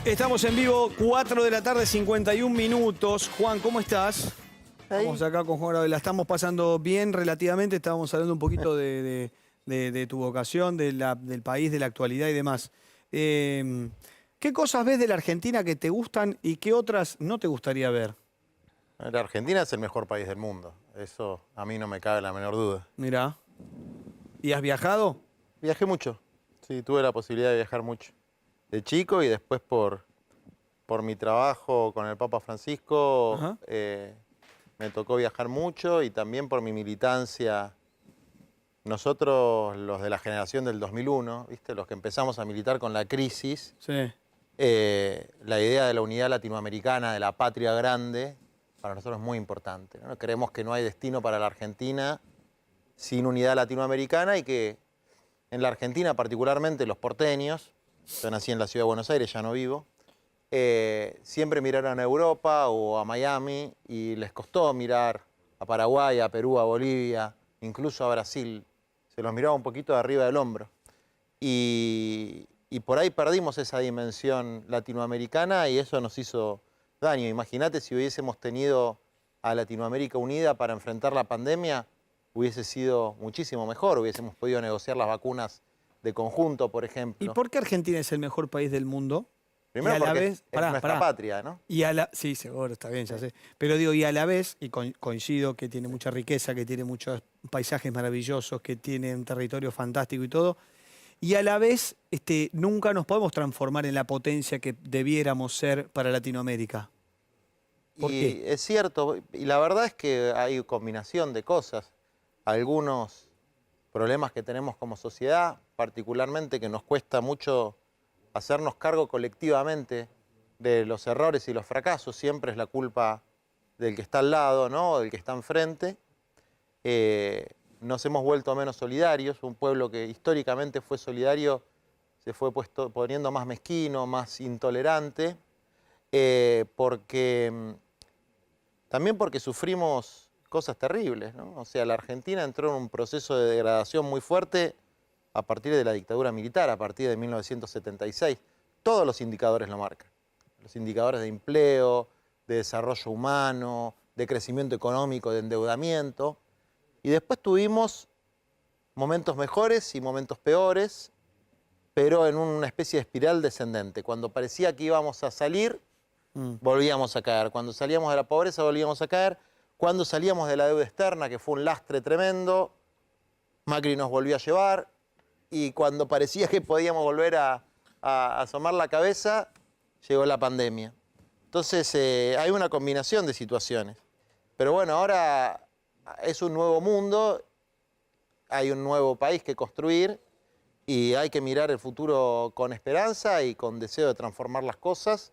Estamos en vivo, 4 de la tarde, 51 minutos. Juan, ¿cómo estás? Ahí. Estamos acá con Juan Gravel. La estamos pasando bien relativamente. Estábamos hablando un poquito de tu vocación, del país, de la actualidad y demás. ¿Qué cosas ves de la Argentina que te gustan y qué otras no te gustaría ver? La Argentina es el mejor país del mundo. Eso a mí no me cabe la menor duda. Mirá. ¿Y has viajado? Viajé mucho. Sí, tuve la posibilidad de viajar mucho. De chico y después por mi trabajo con el Papa Francisco Ajá. me tocó viajar mucho y también por mi militancia. Nosotros, los de la generación del 2001, ¿viste? Los que empezamos a militar con la crisis, Sí. la idea de la unidad latinoamericana, de la patria grande, para nosotros es muy importante, ¿no? Creemos que no hay destino para la Argentina sin unidad latinoamericana y que en la Argentina, particularmente los porteños, yo nací en la ciudad de Buenos Aires, ya no vivo, siempre miraron a Europa o a Miami y les costó mirar a Paraguay, a Perú, a Bolivia, incluso a Brasil. Se los miraba un poquito de arriba del hombro. Y por ahí perdimos esa dimensión latinoamericana y eso nos hizo daño. Imagínate si hubiésemos tenido a Latinoamérica unida para enfrentar la pandemia, hubiese sido muchísimo mejor, hubiésemos podido negociar las vacunas de conjunto, por ejemplo. ¿Y por qué Argentina es el mejor país del mundo? Primero Y a la porque vez, es nuestra patria, ¿no? Sí, seguro, está bien, ya sé. Pero digo, y a la vez, y coincido que tiene mucha riqueza, que tiene muchos paisajes maravillosos, que tiene un territorio fantástico y todo, y a la vez nunca nos podemos transformar en la potencia que debiéramos ser para Latinoamérica. ¿Por Y qué? es cierto, y la verdad es que hay combinación de cosas. Algunos problemas que tenemos como sociedad, particularmente que nos cuesta mucho hacernos cargo colectivamente de los errores y los fracasos, siempre es la culpa del que está al lado, ¿no? Del que está enfrente. Nos hemos vuelto menos solidarios, un pueblo que históricamente fue solidario se fue poniendo más mezquino, más intolerante, también porque sufrimos cosas terribles, ¿no? O sea, la Argentina entró en un proceso de degradación muy fuerte a partir de la dictadura militar, a partir de 1976. Todos los indicadores lo marcan. Los indicadores de empleo, de desarrollo humano, de crecimiento económico, de endeudamiento. Y después tuvimos momentos mejores y momentos peores, pero en una especie de espiral descendente. Cuando parecía que íbamos a salir, volvíamos a caer. Cuando salíamos de la pobreza, volvíamos a caer. Cuando salíamos de la deuda externa, que fue un lastre tremendo, Macri nos volvió a llevar. Y cuando parecía que podíamos volver a asomar la cabeza, llegó la pandemia. Entonces hay una combinación de situaciones. Pero bueno, ahora es un nuevo mundo, hay un nuevo país que construir y hay que mirar el futuro con esperanza y con deseo de transformar las cosas.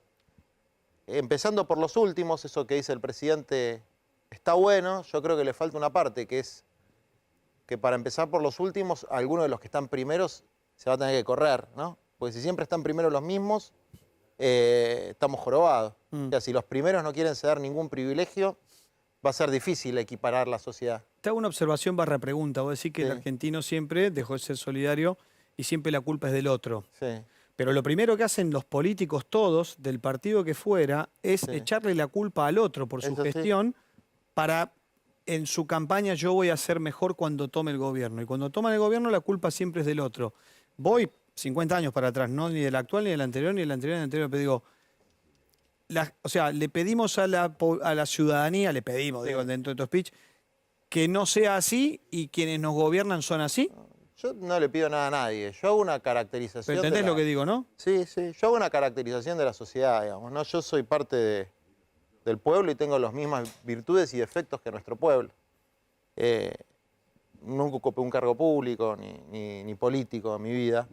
Empezando por los últimos, eso que dice el presidente está bueno, yo creo que le falta una parte, que es que para empezar por los últimos, algunos de los que están primeros se va a tener que correr, ¿no? Porque si siempre están primero los mismos, estamos jorobados. O sea, si los primeros no quieren ceder ningún privilegio, va a ser difícil equiparar la sociedad. Te hago una observación barra pregunta. Vos decís que el argentino siempre dejó de ser solidario y siempre la culpa es del otro. Sí. Pero lo primero que hacen los políticos todos, del partido que fuera, es echarle la culpa al otro por su gestión para, en su campaña, yo voy a ser mejor cuando tome el gobierno. Y cuando toman el gobierno, la culpa siempre es del otro. Voy 50 años para atrás, no ni del actual, ni del anterior, ni del anterior, ni del anterior, pero digo, o sea, le pedimos a la ciudadanía, le pedimos, digo, dentro de tu speech, que no sea así y quienes nos gobiernan son así. Yo no le pido nada a nadie, yo hago una caracterización. ¿Pero entendés lo que digo, no? Sí, sí, yo hago una caracterización de la sociedad, digamos, ¿no? Yo soy parte del pueblo y tengo las mismas virtudes y defectos que nuestro pueblo. Nunca ocupé un cargo público ni político en mi vida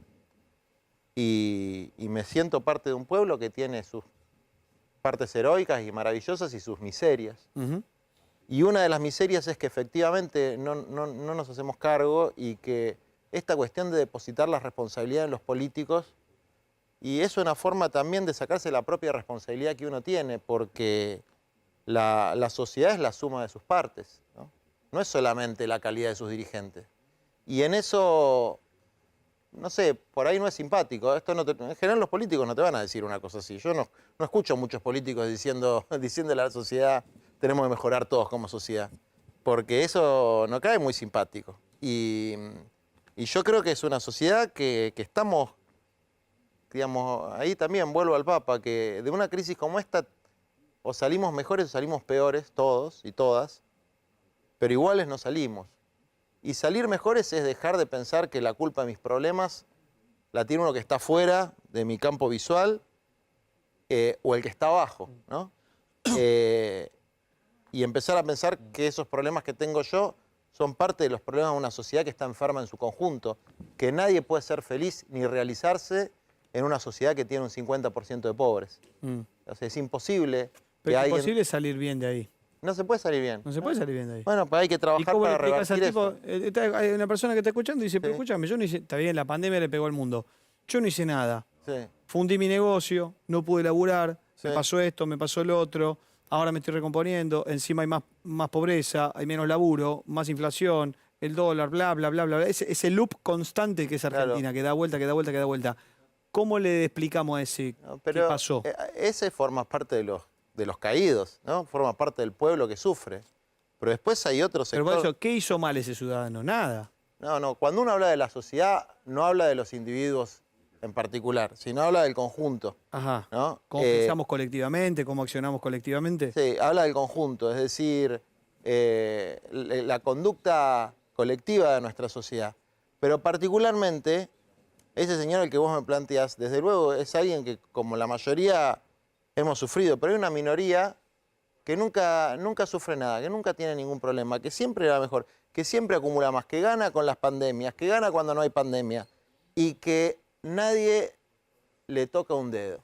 y me siento parte de un pueblo que tiene sus partes heroicas y maravillosas y sus miserias. Y una de las miserias es que efectivamente no nos hacemos cargo y que esta cuestión de depositar la responsabilidad en los políticos, y es una forma también de sacarse la propia responsabilidad que uno tiene, porque la sociedad es la suma de sus partes, ¿no? No es solamente la calidad de sus dirigentes. Y en eso no sé, por ahí no es simpático. Esto no en general los políticos no te van a decir una cosa así. Yo no escucho muchos políticos diciendo a la sociedad tenemos que mejorar todos como sociedad, porque eso no cae muy simpático. Y yo creo que es una sociedad que estamos, digamos, ahí también vuelvo al Papa, que de una crisis como esta o salimos mejores o salimos peores, todos y todas, pero iguales no salimos. Y salir mejores es dejar de pensar que la culpa de mis problemas la tiene uno que está fuera de mi campo visual o el que está abajo, ¿no? Y empezar a pensar que esos problemas que tengo yo son parte de los problemas de una sociedad que está enferma en su conjunto, que nadie puede ser feliz ni realizarse en una sociedad que tiene un 50% de pobres. O sea, es imposible. Pero es imposible salir bien de ahí. No se puede salir bien. No se puede salir bien de ahí. Bueno, pues hay que trabajar para revertir eso. Hay una persona que está escuchando y dice, pero escúchame, yo no hice, está bien, la pandemia le pegó al mundo. Yo no hice nada. Sí. Fundí mi negocio, no pude laburar, me pasó esto, me pasó lo otro, ahora me estoy recomponiendo, encima hay más pobreza, hay menos laburo, más inflación, el dólar, bla, bla, bla, bla. Ese loop constante que es Argentina, claro, que da vuelta, que da vuelta, que da vuelta. ¿Cómo le explicamos a ese qué pasó? Ese forma parte de los caídos, ¿no? Forma parte del pueblo que sufre. Pero después hay otros sectores. Pero por eso, ¿qué hizo mal ese ciudadano? Nada. No. Cuando uno habla de la sociedad, no habla de los individuos en particular, sino habla del conjunto. Ajá. ¿No? ¿Cómo pensamos colectivamente? ¿Cómo accionamos colectivamente? Sí, habla del conjunto, es decir, la conducta colectiva de nuestra sociedad. Pero particularmente, ese señor al que vos me planteás, desde luego es alguien que, como la mayoría, hemos sufrido, pero hay una minoría que nunca sufre nada, que nunca tiene ningún problema, que siempre va mejor, que siempre acumula más, que gana con las pandemias, que gana cuando no hay pandemia y que nadie le toca un dedo,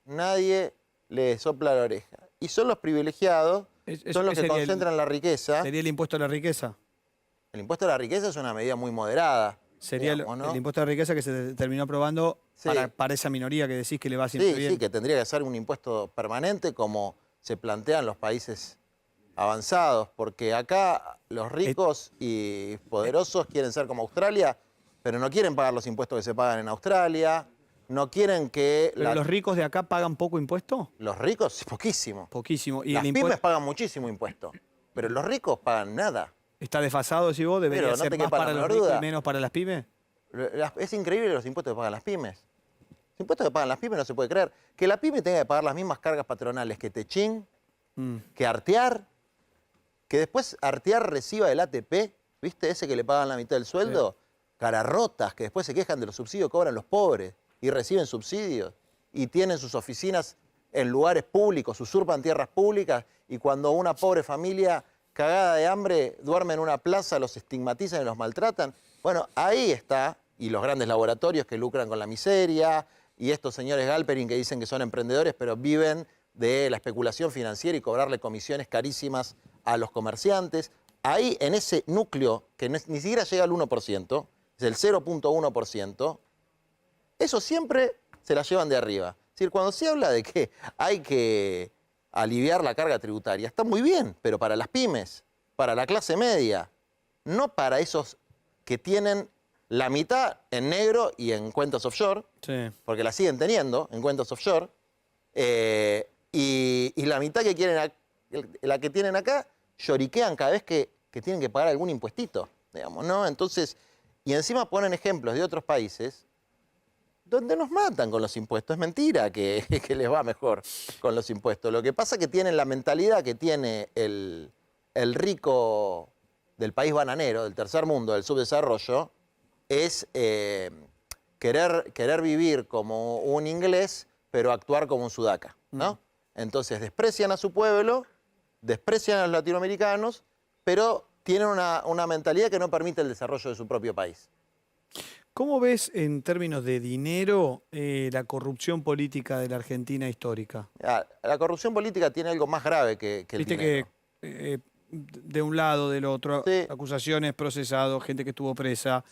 nadie le sopla la oreja. Y son los privilegiados, son los que concentran la riqueza. ¿Sería el impuesto a la riqueza? El impuesto a la riqueza es una medida muy moderada. Sería digamos, ¿no? El impuesto a la riqueza que se terminó aprobando para esa minoría que decís que le va siempre bien. Sí, que tendría que ser un impuesto permanente como se plantean los países avanzados, porque acá los ricos y poderosos quieren ser como Australia, pero no quieren pagar los impuestos que se pagan en Australia, no quieren que... ¿Pero los ricos de acá pagan poco impuesto? Los ricos, poquísimo. Poquísimo. ¿Y las pymes pagan muchísimo impuesto, pero los ricos pagan nada. ¿Está desfasado, decís vos? ¿Debería ser más para los ricos y menos para las pymes? Es increíble los impuestos que pagan las pymes. Los impuestos que pagan las pymes no se puede creer. Que la pyme tenga que pagar las mismas cargas patronales que Techín, que Artear, que después Artear reciba el ATP, ¿viste? Ese que le pagan la mitad del sueldo. Sí. Cararrotas, que después se quejan de los subsidios que cobran los pobres y reciben subsidios y tienen sus oficinas en lugares públicos, usurpan tierras públicas y cuando una pobre familia cagada de hambre duerme en una plaza, los estigmatizan y los maltratan. Bueno, ahí está, y los grandes laboratorios que lucran con la miseria, y estos señores Galperin que dicen que son emprendedores, pero viven de la especulación financiera y cobrarle comisiones carísimas a los comerciantes. Ahí, en ese núcleo, que ni siquiera llega al 1%, es el 0.1%, eso siempre se la llevan de arriba. Es decir, cuando se habla de que hay que aliviar la carga tributaria, está muy bien, pero para las pymes, para la clase media, no para esos que tienen la mitad en negro y en cuentas offshore, porque la siguen teniendo en cuentas offshore, y la mitad que quieren la que tienen acá, lloriquean cada vez que tienen que pagar algún impuestito, digamos, ¿no? Entonces, y encima ponen ejemplos de otros países donde nos matan con los impuestos. Es mentira que les va mejor con los impuestos. Lo que pasa es que tienen la mentalidad que tiene el rico del país bananero, del tercer mundo, del subdesarrollo, es querer vivir como un inglés, pero actuar como un sudaca, ¿no? Entonces desprecian a su pueblo, desprecian a los latinoamericanos, pero tienen una mentalidad que no permite el desarrollo de su propio país. ¿Cómo ves en términos de dinero la corrupción política de la Argentina histórica? La corrupción política tiene algo más grave que el dinero. Viste que de un lado, del otro, acusaciones, procesados, gente que estuvo presa,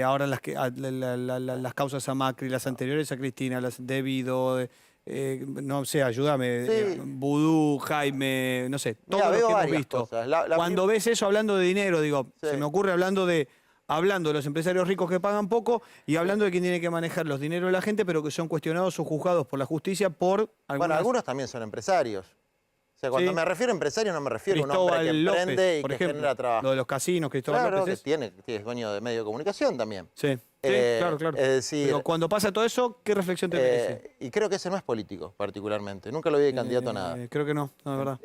ahora las causas a Macri, las anteriores a Cristina, las debido, no sé, ayúdame, Vudú, Jaime, no sé, todo lo que hemos visto. Cuando ves eso hablando de dinero, digo, se me ocurre hablando de hablando de los empresarios ricos que pagan poco y hablando de quién tiene que manejar los dineros de la gente, pero que son cuestionados o juzgados por la justicia por algunas... Bueno, algunos también son empresarios. O sea, cuando Sí. me refiero a empresario no me refiero a un hombre que Cristóbal emprende López, y por que ejemplo, genera trabajo. lo de los casinos, Cristóbal Claro, López que es dueño de medio de comunicación también. Sí, claro. Es decir, Pero cuando pasa todo eso, ¿qué reflexión te merece? y creo que ese no es político, particularmente. Nunca lo vi de candidato a nada. Creo que no, es verdad.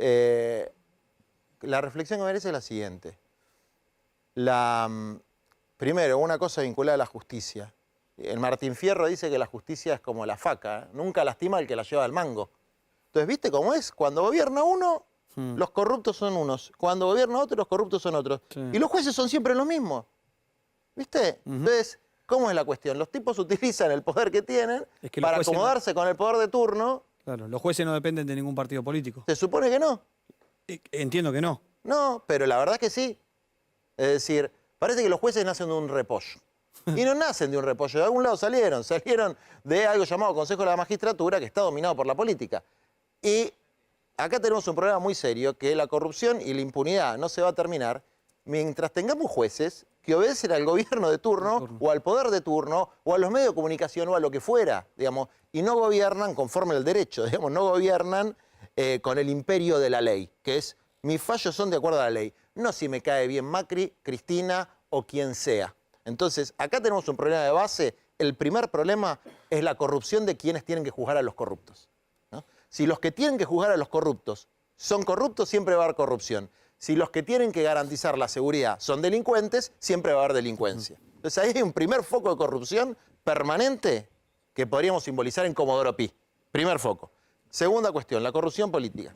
La reflexión que merece es la siguiente. Primero, una cosa vinculada a la justicia. El Martín Fierro dice que la justicia es como la faca, ¿eh? Nunca lastima al que la lleva al mango. Entonces, ¿viste cómo es? Cuando gobierna uno, los corruptos son unos. Cuando gobierna otro, los corruptos son otros. Sí. Y los jueces son siempre los mismos. ¿Viste? Entonces, ¿cómo es la cuestión? Los tipos utilizan el poder que tienen Es que los para jueces acomodarse con el poder de turno. Claro, los jueces no dependen de ningún partido político. Se supone que no. Entiendo que no. No, pero la verdad que sí. Es decir, parece que los jueces nacen de un repollo. Y no nacen de un repollo, de algún lado salieron de algo llamado Consejo de la Magistratura, que está dominado por la política. Y acá tenemos un problema muy serio, que la corrupción y la impunidad no se va a terminar mientras tengamos jueces que obedecen al gobierno de turno, o al poder de turno, o a los medios de comunicación, o a lo que fuera, digamos, y no gobiernan conforme al derecho, digamos, no gobiernan con el imperio de la ley, que es, mis fallos son de acuerdo a la ley, no si me cae bien Macri, Cristina o quien sea. Entonces, acá tenemos un problema de base. El primer problema es la corrupción de quienes tienen que juzgar a los corruptos, ¿no? Si los que tienen que juzgar a los corruptos son corruptos, siempre va a haber corrupción. Si los que tienen que garantizar la seguridad son delincuentes, siempre va a haber delincuencia. Entonces, ahí hay un primer foco de corrupción permanente que podríamos simbolizar en Comodoro Pi. Primer foco. Segunda cuestión, la corrupción política.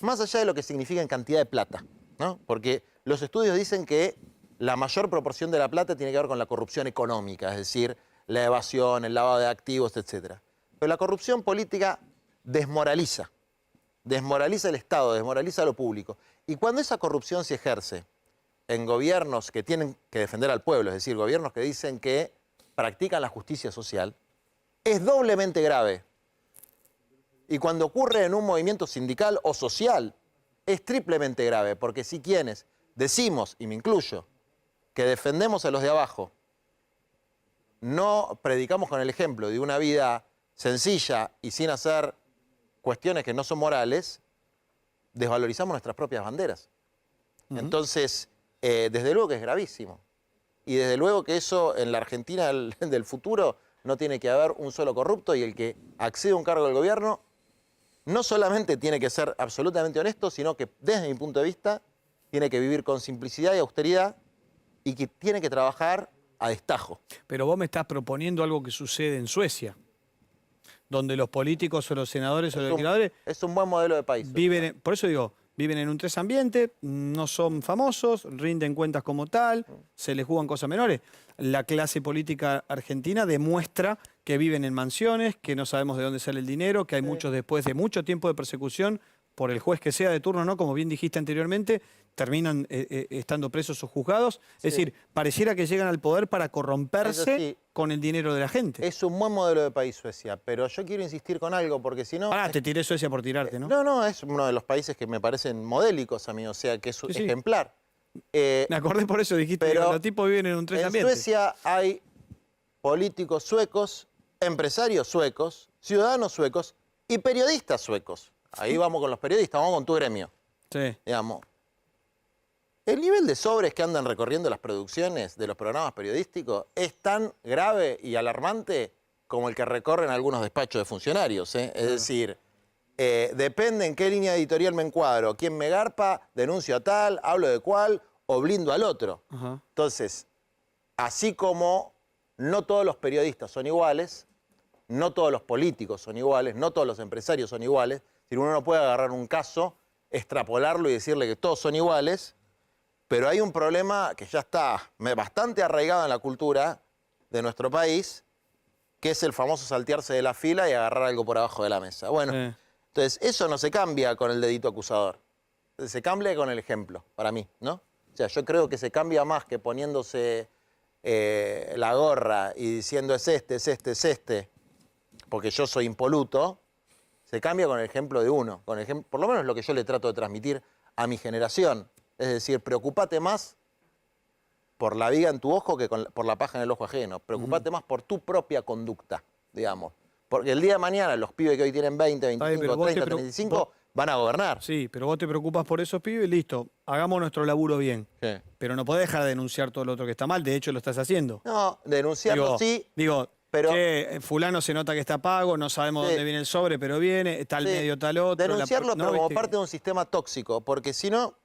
Más allá de lo que significa en cantidad de plata, ¿no? Porque los estudios dicen que la mayor proporción de la plata tiene que ver con la corrupción económica, es decir, la evasión, el lavado de activos, etc. Pero la corrupción política desmoraliza el Estado, desmoraliza lo público. Y cuando esa corrupción se ejerce en gobiernos que tienen que defender al pueblo, es decir, gobiernos que dicen que practican la justicia social, es doblemente grave. Y cuando ocurre en un movimiento sindical o social, es triplemente grave, porque si quienes decimos, y me incluyo, que defendemos a los de abajo, no predicamos con el ejemplo de una vida sencilla y sin hacer cuestiones que no son morales, desvalorizamos nuestras propias banderas. Entonces, desde luego que es gravísimo. Y desde luego que eso en la Argentina del futuro no tiene que haber un solo corrupto, y el que accede a un cargo del gobierno no solamente tiene que ser absolutamente honesto, sino que desde mi punto de vista tiene que vivir con simplicidad y austeridad, y que tiene que trabajar a destajo. Pero vos me estás proponiendo algo que sucede en Suecia, donde los políticos o los senadores o los legisladores Es un buen modelo de país. viven, por eso digo, viven en un tres ambiente, no son famosos, rinden cuentas como tal, se les juegan cosas menores. La clase política argentina demuestra que viven en mansiones, que no sabemos de dónde sale el dinero, que hay muchos después de mucho tiempo de persecución por el juez que sea de turno, ¿no? Como bien dijiste anteriormente, terminan estando presos o juzgados. Es decir, pareciera que llegan al poder para corromperse con el dinero de la gente. Es un buen modelo de país Suecia, pero yo quiero insistir con algo, porque si no... Te tiré Suecia por tirarte, ¿no? No, es uno de los países que me parecen modélicos a mí, o sea, que es ejemplar. Me acordé por eso, dijiste que los tipos viven en un tres ambiente. En Suecia hay políticos suecos, empresarios suecos, ciudadanos suecos y periodistas suecos. Ahí vamos con los periodistas, vamos con tu gremio. Sí. Digamos, el nivel de sobres que andan recorriendo las producciones de los programas periodísticos es tan grave y alarmante como el que recorren algunos despachos de funcionarios, ¿eh? Es decir, depende en qué línea editorial me encuadro, quién me garpa, denuncio a tal, hablo de cuál o blindo al otro. Entonces, así como no todos los periodistas son iguales, no todos los políticos son iguales, no todos los empresarios son iguales, si uno no puede agarrar un caso, extrapolarlo y decirle que todos son iguales, pero hay un problema que ya está bastante arraigado en la cultura de nuestro país, que es el famoso saltearse de la fila y agarrar algo por abajo de la mesa. Bueno, entonces eso no se cambia con el dedito acusador, se cambia con el ejemplo, para mí, ¿no? O sea, yo creo que se cambia más que poniéndose la gorra y diciendo es este, porque yo soy impoluto. Se cambia con el ejemplo de uno, por lo menos lo que yo le trato de transmitir a mi generación. Es decir, preocupate más por la viga en tu ojo que por la paja en el ojo ajeno. Preocupate más por tu propia conducta, digamos. Porque el día de mañana los pibes que hoy tienen 20, 25, 30, 35 van a gobernar. Sí, pero vos te preocupás por esos pibes y listo, hagamos nuestro laburo bien. Sí. Pero no podés dejar de denunciar todo lo otro que está mal, de hecho lo estás haciendo. No, denunciarlo sí. Digo, pero che, fulano se nota que está pago, no sabemos dónde viene el sobre, pero viene, tal medio, tal otro. Denunciarlo, pero como parte de un sistema tóxico, porque si no,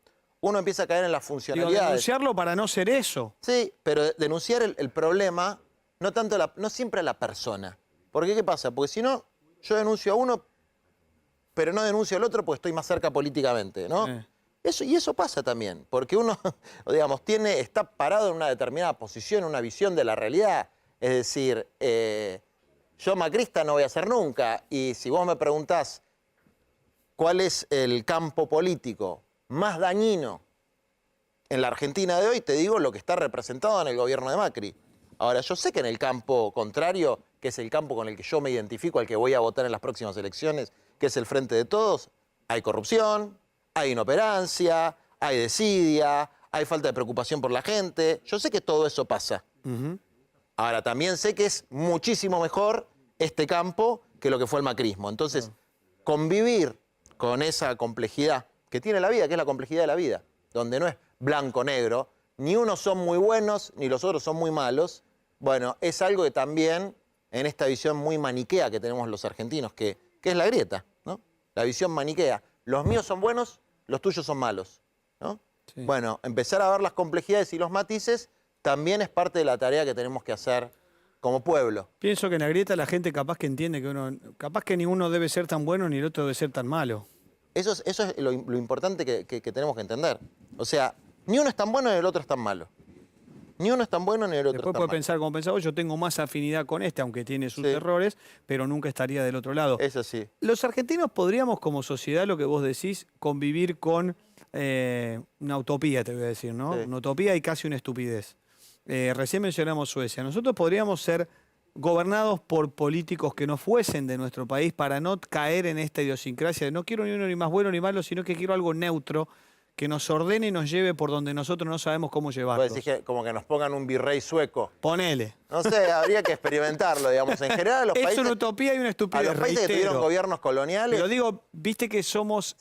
uno empieza a caer en las funcionalidades. Digo, denunciarlo para no ser eso. Sí, pero denunciar el problema, no siempre a la persona. Porque ¿qué pasa? Porque si no, yo denuncio a uno, pero no denuncio al otro porque estoy más cerca políticamente, ¿no? Eso pasa también, porque uno, digamos, está parado en una determinada posición, una visión de la realidad. Es decir, yo macrista no voy a ser nunca, y si vos me preguntás cuál es el campo político más dañino en la Argentina de hoy, te digo lo que está representado en el gobierno de Macri. Ahora, yo sé que en el campo contrario, que es el campo con el que yo me identifico, al que voy a votar en las próximas elecciones, que es el Frente de Todos, hay corrupción, hay inoperancia, hay desidia, hay falta de preocupación por la gente. Yo sé que todo eso pasa. Ahora, también sé que es muchísimo mejor este campo que lo que fue el macrismo. Entonces, convivir con esa complejidad que tiene la vida, que es la complejidad de la vida, donde no es blanco-negro, ni unos son muy buenos, ni los otros son muy malos, bueno, es algo que también, en esta visión muy maniquea que tenemos los argentinos, que es la grieta, ¿no? La visión maniquea. Los míos son buenos, los tuyos son malos, ¿no? Sí. Bueno, empezar a ver las complejidades y los matices también es parte de la tarea que tenemos que hacer como pueblo. Pienso que en la grieta la gente capaz que entiende que capaz que ni uno debe ser tan bueno ni el otro debe ser tan malo. Eso es lo importante que tenemos que entender. O sea, ni uno es tan bueno ni el otro es tan malo. Ni uno es tan bueno ni el otro es tan malo. Después puede pensar, como pensaba, yo tengo más afinidad con este, aunque tiene sus errores, pero nunca estaría del otro lado. Eso sí. Los argentinos podríamos, como sociedad, lo que vos decís, convivir con una utopía, te voy a decir, ¿no? Sí. Una utopía y casi una estupidez. Recién mencionamos Suecia. Nosotros podríamos ser gobernados por políticos que no fuesen de nuestro país para no caer en esta idiosincrasia de no quiero ni uno ni más bueno ni malo, sino que quiero algo neutro que nos ordene y nos lleve por donde nosotros no sabemos cómo llevarlo. Pues decís que como que nos pongan un virrey sueco. Ponele. No sé, habría que experimentarlo, digamos. En general, los países... Es una utopía y una estupidez, a los países que tuvieron gobiernos coloniales... Pero digo, viste que somos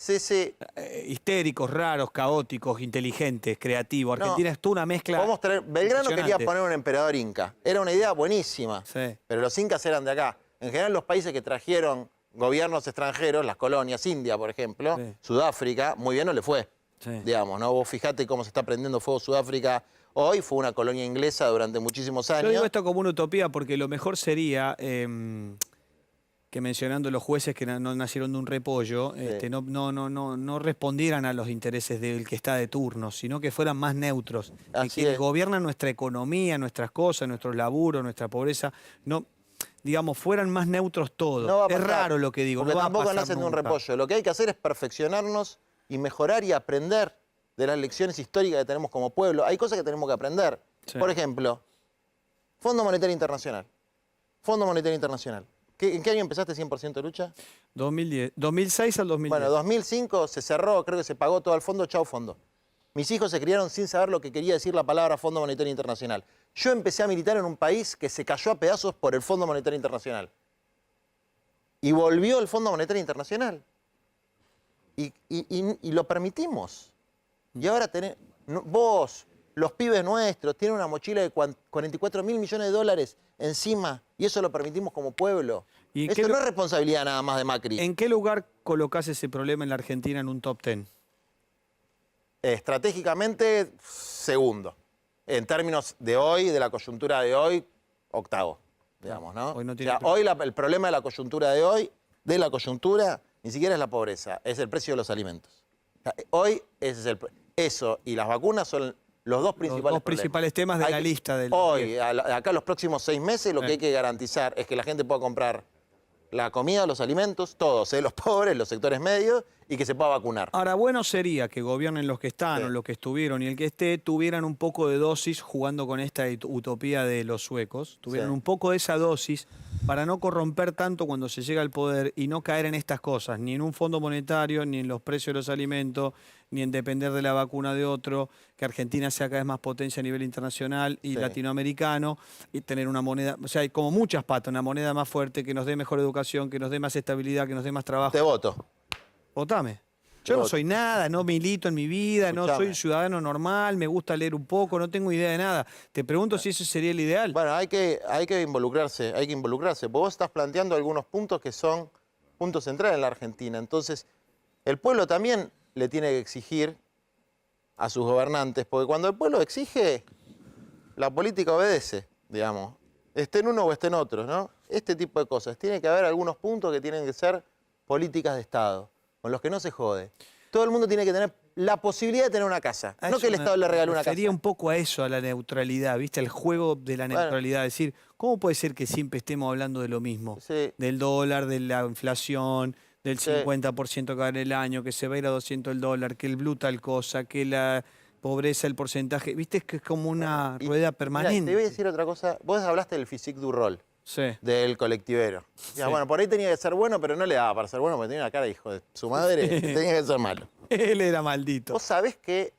histéricos, raros, caóticos, inteligentes, creativos. Argentina es toda una mezcla. Podemos tener... Belgrano quería poner un emperador inca. Era una idea buenísima. Sí. Pero los incas eran de acá. En general, los países que trajeron gobiernos extranjeros, las colonias, India, por ejemplo, Sudáfrica, muy bien no le fue. Sí. Digamos, ¿no? Vos fijate cómo se está prendiendo fuego Sudáfrica hoy, fue una colonia inglesa durante muchísimos años. Yo digo esto como una utopía porque lo mejor sería que mencionando los jueces que no nacieron de un repollo, no respondieran a los intereses del que está de turno, sino que fueran más neutros. Y quienes gobiernan nuestra economía, nuestras cosas, nuestros laburos, nuestra pobreza, no... digamos, fueran más neutros todos. No es raro lo que digo. Porque tampoco nacen de un repollo. Lo que hay que hacer es perfeccionarnos y mejorar y aprender de las lecciones históricas que tenemos como pueblo. Hay cosas que tenemos que aprender. Sí. Por ejemplo, Fondo Monetario Internacional. Fondo Monetario Internacional. ¿En qué año empezaste 100% lucha? 2010. 2006 al 2010. Bueno, 2005 se cerró, creo que se pagó todo el fondo, chau fondo. Mis hijos se criaron sin saber lo que quería decir la palabra Fondo Monetario Internacional. Yo empecé a militar en un país que se cayó a pedazos por el Fondo Monetario Internacional. Y volvió el Fondo Monetario Internacional. Y lo permitimos. Y ahora vos, los pibes nuestros, tienen una mochila de 44.000 millones de dólares encima y eso lo permitimos como pueblo. Esto no es responsabilidad nada más de Macri. ¿En qué lugar colocás ese problema en la Argentina en un top 10? Estratégicamente, segundo. En términos de hoy, de la coyuntura de hoy, octavo, digamos, ¿no? Hoy, el problema de la coyuntura de hoy, ni siquiera es la pobreza, es el precio de los alimentos. O sea, hoy eso y las vacunas son los dos principales temas de la lista. Hoy, acá los próximos 6 meses, lo que hay que garantizar es que la gente pueda comprar la comida, los alimentos, todos, los pobres, los sectores medios, y que se pueda vacunar. Ahora, bueno sería que gobiernen los que están o los que estuvieron y el que esté, tuvieran un poco de dosis jugando con esta utopía de los suecos, tuvieran un poco de esa dosis para no corromper tanto cuando se llega al poder y no caer en estas cosas, ni en un fondo monetario, ni en los precios de los alimentos, ni en depender de la vacuna de otro, que Argentina sea cada vez más potencia a nivel internacional y latinoamericano, y tener una moneda, o sea, hay como muchas patas, una moneda más fuerte, que nos dé mejor educación, que nos dé más estabilidad, que nos dé más trabajo. Te voto. Votame. Yo no soy nada, no milito en mi vida, no soy un ciudadano normal, me gusta leer un poco, no tengo idea de nada. Te pregunto si ese sería el ideal. Bueno, hay que involucrarse, Vos estás planteando algunos puntos que son puntos centrales en la Argentina. Entonces, el pueblo también le tiene que exigir a sus gobernantes, porque cuando el pueblo exige, la política obedece, digamos. Esté en uno o esté en otro, ¿no? Este tipo de cosas. Tiene que haber algunos puntos que tienen que ser políticas de Estado, con los que no se jode. Todo el mundo tiene que tener la posibilidad de tener una casa, no que el Estado le regale una casa. Refería un poco a eso, a la neutralidad, ¿viste? El juego de la neutralidad. Es decir, ¿cómo puede ser que siempre estemos hablando de lo mismo? Sí. Del dólar, de la inflación, del 50% que va en el año, que se va a ir a 200 el dólar, que el blue tal cosa, que la pobreza, el porcentaje. ¿Viste? Es que es como una rueda permanente. Mirá, te voy a decir otra cosa. Vos hablaste del physique du rôle. Sí. Del colectivero. Ya, bueno, por ahí tenía que ser bueno, pero no le daba para ser bueno porque tenía una cara de hijo de su madre, tenía que ser malo. Él era maldito. Vos sabés que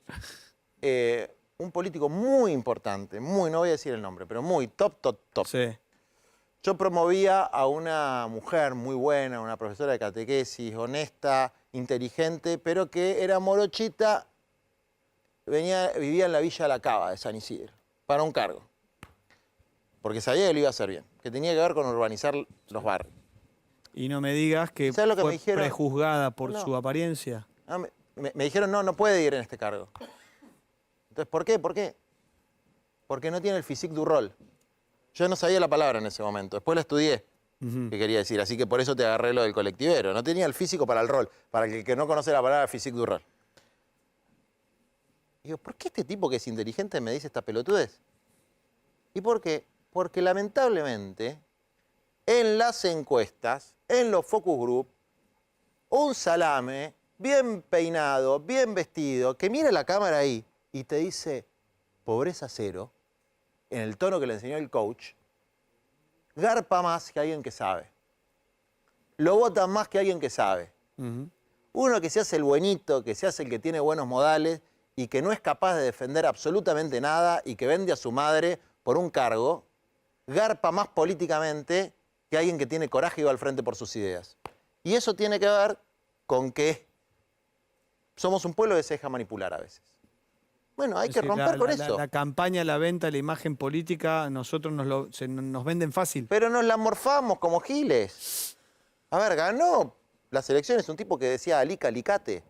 un político muy importante, no voy a decir el nombre, pero muy top. Sí. Yo promovía a una mujer muy buena, una profesora de catequesis, honesta, inteligente, pero que era morochita, vivía en la Villa La Cava de San Isidro, para un cargo. Porque sabía que lo iba a hacer bien, que tenía que ver con urbanizar los barrios. Y no me digas que ¿Sabes lo que fue me dijeron? prejuzgada por su apariencia. No, me dijeron, no puede ir en este cargo. Entonces, ¿por qué? Porque no tiene el physique du rôle. Yo no sabía la palabra en ese momento, después la estudié, que quería decir, así que por eso te agarré lo del colectivero. No tenía el físico para el rol, para el que no conoce la palabra physique du rôle. Digo, ¿por qué este tipo que es inteligente me dice esta pelotudez? ¿Y por qué? Porque lamentablemente, en las encuestas, en los focus group, un salame bien peinado, bien vestido, que mira la cámara ahí y te dice pobreza cero, en el tono que le enseñó el coach, garpa más que alguien que sabe. Lo votan más que alguien que sabe. Uno que se hace el buenito, que se hace el que tiene buenos modales y que no es capaz de defender absolutamente nada y que vende a su madre por un cargo, garpa más políticamente que alguien que tiene coraje y va al frente por sus ideas. Y eso tiene que ver con que somos un pueblo que se deja manipular a veces. Bueno, hay que romper con eso. La campaña, la venta, la imagen política, nosotros nos venden fácil. Pero nos la morfamos como giles. A ver, ganó las elecciones un tipo que decía alica, alicate.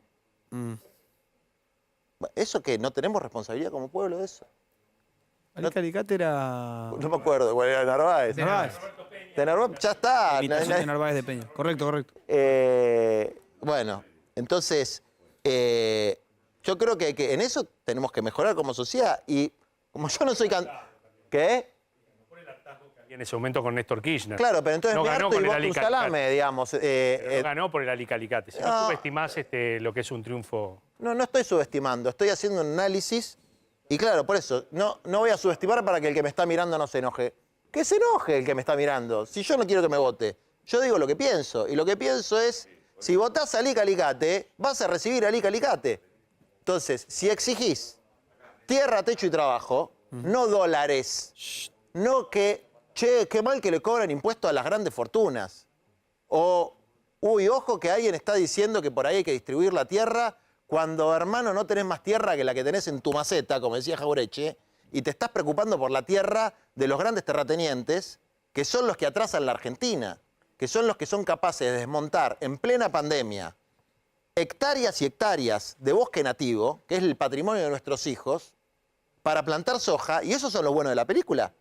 ¿Eso qué? ¿No tenemos responsabilidad como pueblo de eso? Alica, alicate era... No me acuerdo, ¿cuál era? Narváez. De Narváez. De Narváez, ya está. Imitación de Narváez de Peña. Correcto. Bueno, entonces, yo creo que en eso tenemos que mejorar como sociedad. Y como yo no soy... ¿Qué? En ese momento con Néstor Kirchner. Claro, pero entonces no me ganó harto con y el vos tu salame, digamos. No ganó por el alicalicate. Si no subestimás lo que es un triunfo... No estoy subestimando, estoy haciendo un análisis. Y claro, por eso, no voy a subestimar para que el que me está mirando no se enoje. Que se enoje el que me está mirando, si yo no quiero que me vote. Yo digo lo que pienso, y lo que pienso es, si votás alica, alicate, vas a recibir alica, alicate. Entonces, si exigís tierra, techo y trabajo, no dólares, no que, che, qué mal que le cobran impuestos a las grandes fortunas. O, uy, ojo que alguien está diciendo que por ahí hay que distribuir la tierra cuando, hermano, no tenés más tierra que la que tenés en tu maceta, como decía Jaureche, y te estás preocupando por la tierra de los grandes terratenientes, que son los que atrasan la Argentina, que son los que son capaces de desmontar en plena pandemia hectáreas y hectáreas de bosque nativo, que es el patrimonio de nuestros hijos, para plantar soja, y esos son los buenos de la película.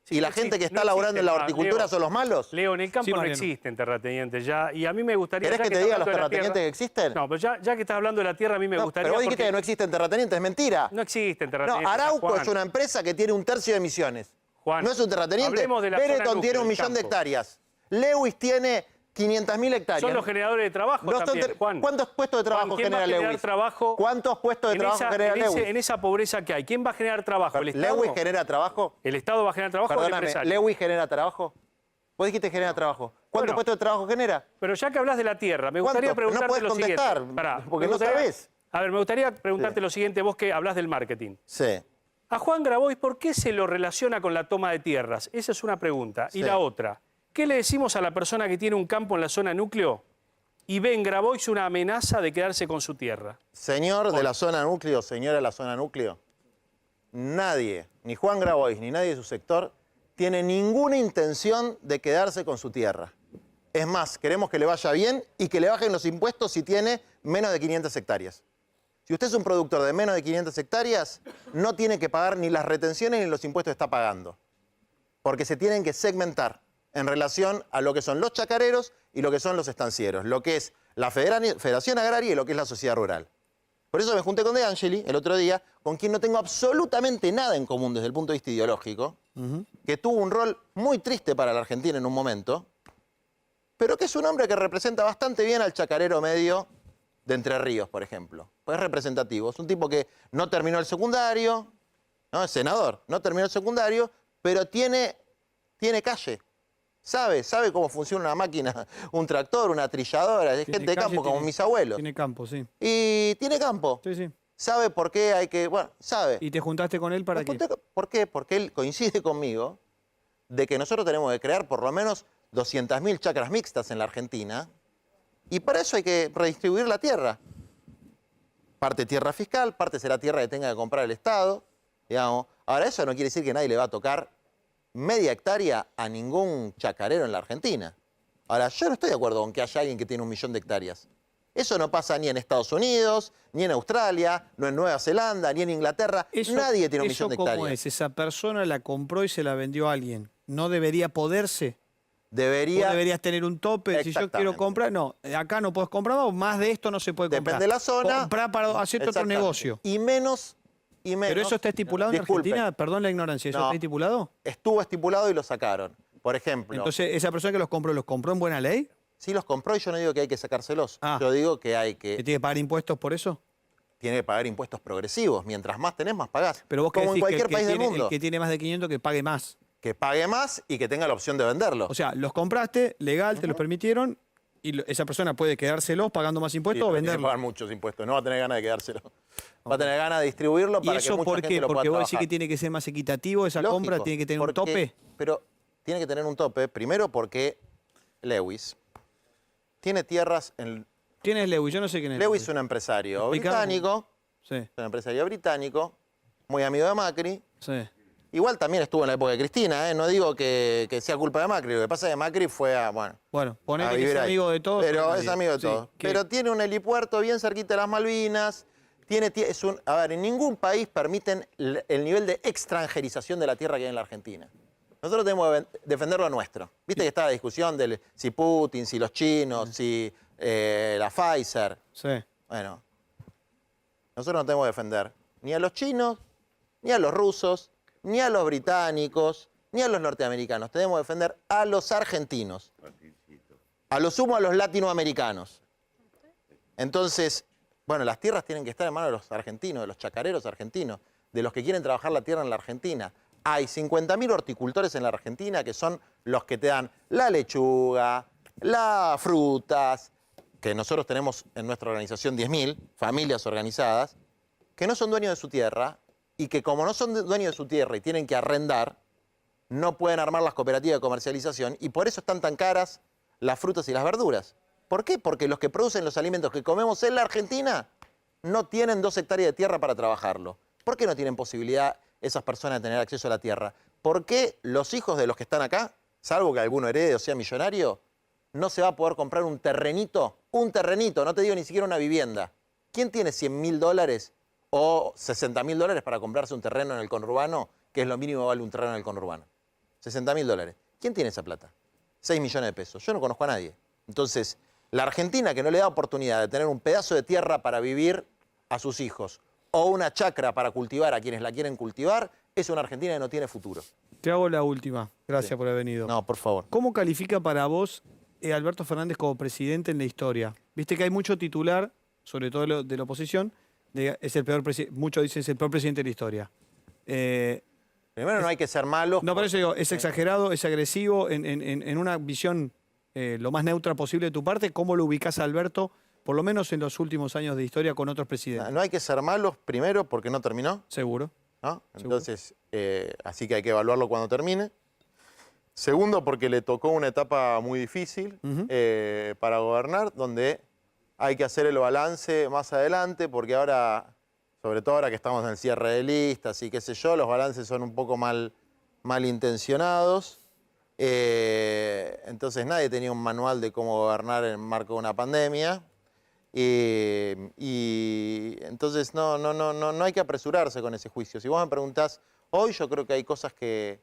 Sí, y la gente que está laburando en la horticultura son los malos. Leo, en el campo Sí, no Mariano. existen terratenientes ya, y a mí me gustaría... ¿Querés que te diga los terratenientes que existen? No, pero ya que estás hablando de la tierra, a mí me gustaría... Pero vos dijiste que no existen terratenientes, es mentira. No existen No, terratenientes. Arauco Juan. es una empresa que tiene 1/3 de emisiones. Juan, No es un terrateniente. hablemos de la zona Benetton tiene núcleo 1 del millón de campo. hectáreas. Lewis tiene 500.000 hectáreas. Son los generadores de trabajo No son también, Juan. ¿Cuántos puestos de trabajo Juan, ¿quién va genera a generar Lewis? trabajo ¿Cuántos puestos de trabajo genera Lewis? En esa pobreza que hay, ¿quién va a generar trabajo? ¿El Estado? ¿Lewis genera trabajo? ¿El Estado va a generar trabajo o el Perdóname, empresario? ¿Lewis genera trabajo? Vos dijiste que genera trabajo. ¿Cuántos Bueno, puestos de trabajo genera? Pero ya que hablas de la tierra, me gustaría ¿Cuántos? No preguntarte podés lo siguiente. contestar, Pará, porque me no gustaría- sabés. A ver, me gustaría preguntarte Sí. lo siguiente, vos que hablas del marketing. Sí. A Juan Grabois, ¿por qué se lo relaciona con la toma de tierras? Esa es una pregunta. Y Sí. la otra, ¿qué le decimos a la persona que tiene un campo en la zona núcleo y ve en Grabois una amenaza de quedarse con su tierra? Señor de la zona núcleo, señora de la zona núcleo, nadie, ni Juan Grabois, ni nadie de su sector, tiene ninguna intención de quedarse con su tierra. Es más, queremos que le vaya bien y que le bajen los impuestos si tiene menos de 500 hectáreas. Si usted es un productor de menos de 500 hectáreas, no tiene que pagar ni las retenciones ni los impuestos que está pagando. Porque se tienen que segmentar en relación a lo que son los chacareros y lo que son los estancieros, lo que es la Federación Agraria y lo que es la sociedad rural. Por eso me junté con De Angeli el otro día, con quien no tengo absolutamente nada en común desde el punto de vista ideológico, que tuvo un rol muy triste para la Argentina en un momento, pero que es un hombre que representa bastante bien al chacarero medio de Entre Ríos, por ejemplo. Pues es representativo. Es un tipo que no terminó el secundario, ¿no? Es senador, no terminó el secundario, pero tiene calle. Sabe cómo funciona una máquina, un tractor, una trilladora, es Tiene gente de calle, campo como tiene- mis abuelos. Tiene campo, sí. Y tiene campo. Sí, sí. Sabe por qué hay que... Bueno, sabe. ¿Y te juntaste con él para Me qué? conté- ¿Por qué? Porque él coincide conmigo de que nosotros tenemos que crear por lo menos 200.000 chacras mixtas en la Argentina y para eso hay que redistribuir la tierra. Parte tierra fiscal, parte será tierra que tenga que comprar el Estado, digamos. Ahora, eso no quiere decir que nadie le va a tocar media hectárea a ningún chacarero en la Argentina. Ahora, yo no estoy de acuerdo con que haya alguien que tiene 1 millón de hectáreas. Eso no pasa ni en Estados Unidos, ni en Australia, no en Nueva Zelanda, ni en Inglaterra. Nadie tiene 1 millón de ¿Cómo hectáreas. es? Esa persona la compró y se la vendió a alguien. ¿No debería poderse? ¿Vos deberías tener un tope? Si yo quiero Exactamente. comprar, no, acá no puedes comprar más de esto no se puede comprar. Depende de la zona. Comprar para hacerte otro Exactamente. negocio. Y menos. ¿Pero eso está estipulado en Disculpe, Argentina? Perdón la ignorancia, ¿eso No. está estipulado? Estuvo estipulado y lo sacaron. Por ejemplo, Entonces, ¿esa persona que los compró en buena ley? sí los compró y yo no digo que hay que sacárselos. Ah. Yo digo que hay ¿Que que tiene que pagar impuestos por eso? tiene que pagar impuestos progresivos. Mientras más tenés, más pagás. Pero vos como decís en cualquier que país del tiene, mundo. el que tiene más de 500 que pague más. Que pague más y que tenga la opción de venderlo. O sea, los compraste, legal, te los permitieron, y esa persona puede quedárselos pagando más Sí, impuestos o pero tiene que venderlo. pagar muchos impuestos. No va a tener ganas de quedárselo. Va a tener ganas de distribuirlo ¿Y para que eso mucha por gente qué? lo pueda Porque vos decís trabajar. que tiene que ser más equitativo esa Lógico, compra, tiene que tener un porque- tope. Pero tiene que tener un tope, primero porque Lewis tiene tierras en... ¿Quién es Lewis? Yo no sé quién es. Lewis es un empresario Explicame. británico, Sí, es un empresario británico, muy amigo de Macri. sí. Igual también estuvo en la época de Cristina, ¿eh? No digo que sea culpa de Macri, lo que pasa es que Macri fue a, bueno, Bueno, a ponele que vivir es ahí. amigo de todos. Pero o es nadie. amigo de Sí, todos. que- Pero tiene un helipuerto bien cerquita de las Malvinas. A ver, en ningún país permiten el nivel de extranjerización de la tierra que hay en la Argentina. Nosotros tenemos que defender lo nuestro. Viste que está la discusión de si Putin, si los chinos, si la Pfizer. Sí. Bueno, nosotros no tenemos que defender ni a los chinos, ni a los rusos, ni a los británicos, ni a los norteamericanos. Tenemos que defender a los argentinos. A lo sumo a los latinoamericanos. Entonces, bueno, las tierras tienen que estar en manos de los argentinos, de los chacareros argentinos, de los que quieren trabajar la tierra en la Argentina. Hay 50.000 horticultores en la Argentina que son los que te dan la lechuga, las frutas, que nosotros tenemos en nuestra organización 10.000 familias organizadas, que no son dueños de su tierra y que como no son dueños de su tierra y tienen que arrendar, no pueden armar las cooperativas de comercialización y por eso están tan caras las frutas y las verduras. ¿Por qué? Porque los que producen los alimentos que comemos en la Argentina no tienen 2 hectáreas de tierra para trabajarlo. ¿Por qué no tienen posibilidad esas personas de tener acceso a la tierra? ¿Por qué los hijos de los que están acá, salvo que alguno herede o sea millonario, no se va a poder comprar un terrenito? Un terrenito, no te digo ni siquiera una vivienda. ¿Quién tiene $100.000 o $60.000 para comprarse un terreno en el conurbano, que es lo mínimo que vale un terreno en el conurbano? $60.000. ¿Quién tiene esa plata? 6 millones de pesos. Yo no conozco a nadie. Entonces, la Argentina que no le da oportunidad de tener un pedazo de tierra para vivir a sus hijos o una chacra para cultivar a quienes la quieren cultivar, es una Argentina que no tiene futuro. Te hago la última. Gracias por haber venido. No, por favor. ¿Cómo califica para vos Alberto Fernández como presidente en la historia? Viste que hay mucho titular, sobre todo de la oposición, es el peor muchos dicen es el peor presidente de la historia. Primero Primero, no hay que ser malos. No, por eso digo, es exagerado, es agresivo, en una visión lo más neutra posible de tu parte. ¿Cómo lo ubicás a Alberto, por lo menos en los últimos años de historia con otros presidentes? No hay que ser malos, primero, porque no terminó, Seguro. ¿no? Entonces, así que hay que evaluarlo cuando termine. Segundo, porque le tocó una etapa muy difícil para gobernar, donde hay que hacer el balance más adelante, porque ahora, sobre todo ahora que estamos en el cierre de listas y qué sé yo, los balances son un poco mal intencionados. Entonces nadie tenía un manual de cómo gobernar en el marco de una pandemia. Y entonces no hay que apresurarse con ese juicio. Si vos me preguntás, hoy yo creo que hay cosas que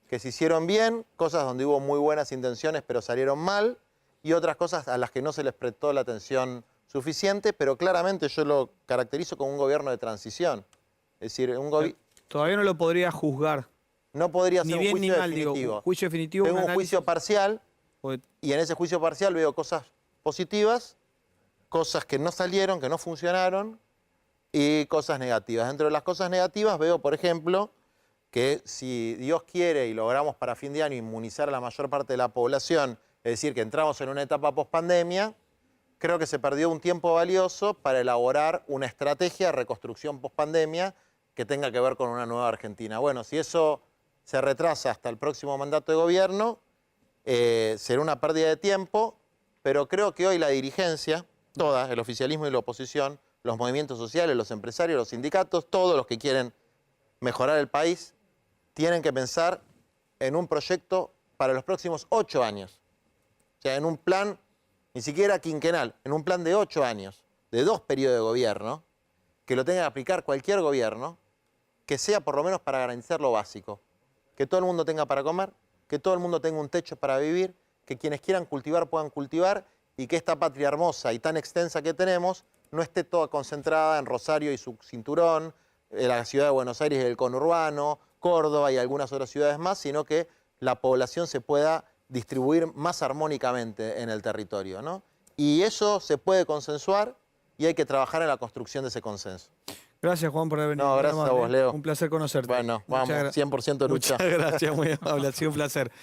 se hicieron bien, cosas donde hubo muy buenas intenciones pero salieron mal, y otras cosas a las que no se les prestó la atención suficiente, pero claramente yo lo caracterizo como un gobierno de transición. Es decir, Todavía no lo podría juzgar. no podría Ni ser un bien juicio ni mal, definitivo. digo. Juicio definitivo. Tengo un análisis, juicio parcial, porque y en ese juicio parcial veo cosas positivas, cosas que no salieron, que no funcionaron, y cosas negativas. Dentro de las cosas negativas veo, por ejemplo, que si Dios quiere y logramos para fin de año inmunizar a la mayor parte de la población, es decir, que entramos en una etapa pospandemia, creo que se perdió un tiempo valioso para elaborar una estrategia de reconstrucción pospandemia que tenga que ver con una nueva Argentina. Bueno, si eso se retrasa hasta el próximo mandato de gobierno, será una pérdida de tiempo, pero creo que hoy la dirigencia, toda, el oficialismo y la oposición, los movimientos sociales, los empresarios, los sindicatos, todos los que quieren mejorar el país, tienen que pensar en un proyecto para los próximos 8 años. O sea, en un plan, ni siquiera quinquenal, en un plan de 8 años, de 2 periodos de gobierno, que lo tenga que aplicar cualquier gobierno, que sea por lo menos para garantizar lo básico. Que todo el mundo tenga para comer, que todo el mundo tenga un techo para vivir, que quienes quieran cultivar puedan cultivar, y que esta patria hermosa y tan extensa que tenemos no esté toda concentrada en Rosario y su cinturón, en la ciudad de Buenos Aires y el conurbano, Córdoba y algunas otras ciudades más, sino que la población se pueda distribuir más armónicamente en el territorio, ¿no? Y eso se puede consensuar y hay que trabajar en la construcción de ese consenso. Gracias, Juan, por haber venido. No, gracias a vos, Leo. Un placer conocerte. Bueno, vamos, 100% lucha. Muchas gracias, muy amable, ha sido un placer.